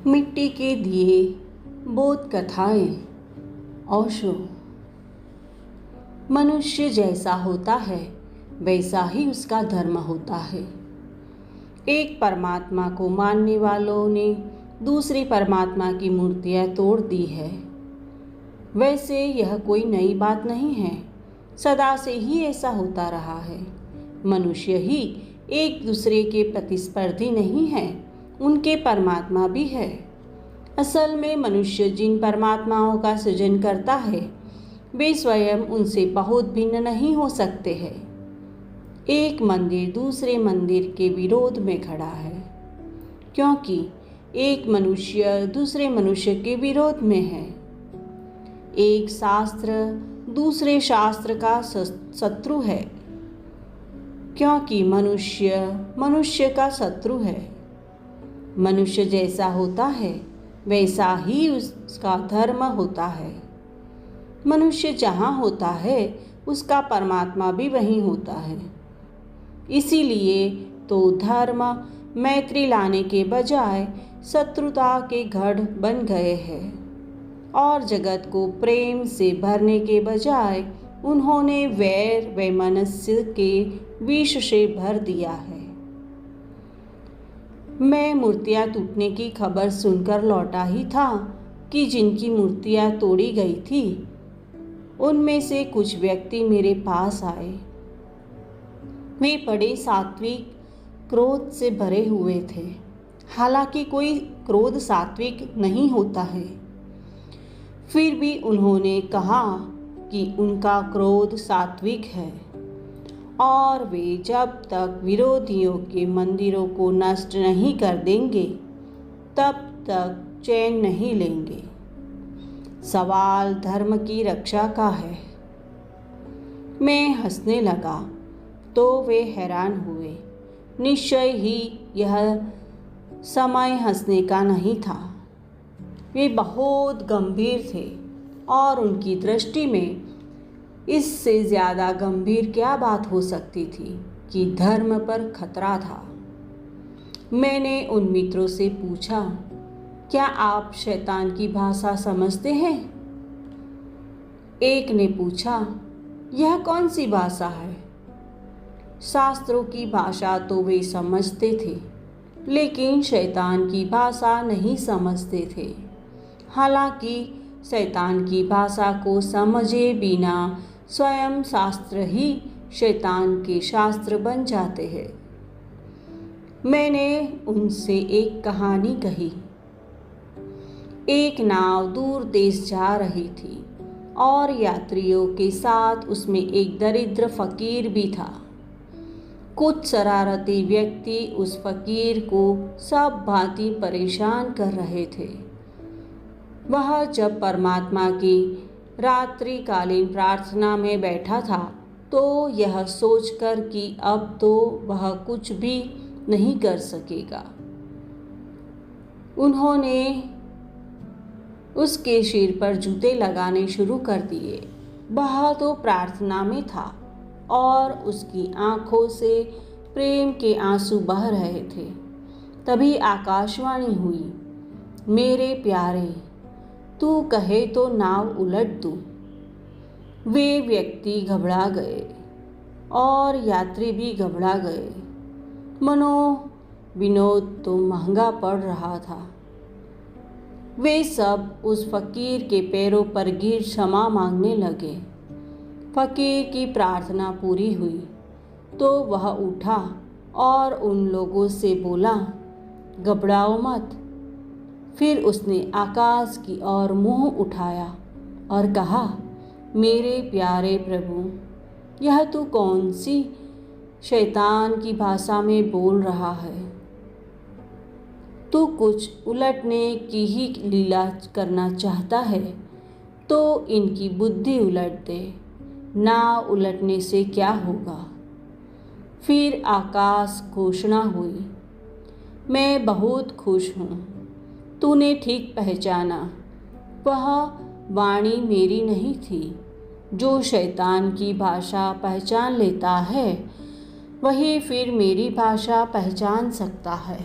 मिट्टी के दिए बोध कथाएं। ओशो। मनुष्य जैसा होता है वैसा ही उसका धर्म होता है। एक परमात्मा को मानने वालों ने दूसरी परमात्मा की मूर्तियां तोड़ दी है। वैसे यह कोई नई बात नहीं है, सदा से ही ऐसा होता रहा है। मनुष्य ही एक दूसरे के प्रतिस्पर्धी नहीं है, उनके परमात्मा भी है। असल में मनुष्य जिन परमात्माओं का सृजन करता है वे स्वयं उनसे बहुत भिन्न नहीं हो सकते हैं। एक मंदिर दूसरे मंदिर के विरोध में खड़ा है, क्योंकि एक मनुष्य दूसरे मनुष्य के विरोध में है। एक शास्त्र दूसरे शास्त्र का शत्रु है, क्योंकि मनुष्य मनुष्य का शत्रु है। मनुष्य जैसा होता है वैसा ही उसका धर्म होता है। मनुष्य जहाँ होता है उसका परमात्मा भी वहीं होता है। इसीलिए तो धर्म मैत्री लाने के बजाय शत्रुता के गढ़ बन गए हैं और जगत को प्रेम से भरने के बजाय उन्होंने वैर वैमनस्य के विष से भर दिया है। मैं मूर्तियां टूटने की खबर सुनकर लौटा ही था कि जिनकी मूर्तियां तोड़ी गई थी उनमें से कुछ व्यक्ति मेरे पास आए। वे बड़े सात्विक क्रोध से भरे हुए थे। हालांकि कोई क्रोध सात्विक नहीं होता है, फिर भी उन्होंने कहा कि उनका क्रोध सात्विक है और वे जब तक विरोधियों के मंदिरों को नष्ट नहीं कर देंगे तब तक चैन नहीं लेंगे। सवाल धर्म की रक्षा का है। मैं हंसने लगा तो वे हैरान हुए। निश्चय ही यह समय हंसने का नहीं था। वे बहुत गंभीर थे और उनकी दृष्टि में इससे ज़्यादा गंभीर क्या बात हो सकती थी कि धर्म पर खतरा था। मैंने उन मित्रों से पूछा, क्या आप शैतान की भाषा समझते हैं? एक ने पूछा, यह कौन सी भाषा है? शास्त्रों की भाषा तो वे समझते थे, लेकिन शैतान की भाषा नहीं समझते थे। हालांकि शैतान की भाषा को समझे बिना स्वयं शास्त्र ही शैतान के शास्त्र बन जाते हैं। मैंने उनसे एक कहानी कही। एक नाव दूर देश जा रही थी और यात्रियों के साथ उसमें एक दरिद्र फकीर भी था। कुछ शरारती व्यक्ति उस फकीर को सब भांति परेशान कर रहे थे। वह जब परमात्मा की रात्रिकालीन प्रार्थना में बैठा था तो यह सोचकर कि अब तो वह कुछ भी नहीं कर सकेगा, उन्होंने उसके सिर पर जूते लगाने शुरू कर दिए। वह तो प्रार्थना में था और उसकी आंखों से प्रेम के आंसू बह रहे थे। तभी आकाशवाणी हुई, मेरे प्यारे, तू कहे तो नाव उलट दूं। वे व्यक्ति घबरा गए और यात्री भी घबरा गए। विनोद तो महंगा पड़ रहा था। वे सब उस फकीर के पैरों पर गिर क्षमा मांगने लगे। फकीर की प्रार्थना पूरी हुई तो वह उठा और उन लोगों से बोला, घबराओ मत। फिर उसने आकाश की ओर मुंह उठाया और कहा, मेरे प्यारे प्रभु, यह तू कौन सी शैतान की भाषा में बोल रहा है? तू कुछ उलटने की ही लीला करना चाहता है तो इनकी बुद्धि उलट दे। ना उलटने से क्या होगा? फिर आकाश घोषणा हुई, मैं बहुत खुश हूँ। तूने ठीक पहचाना, वह वाणी मेरी नहीं थी। जो शैतान की भाषा पहचान लेता है वही फिर मेरी भाषा पहचान सकता है।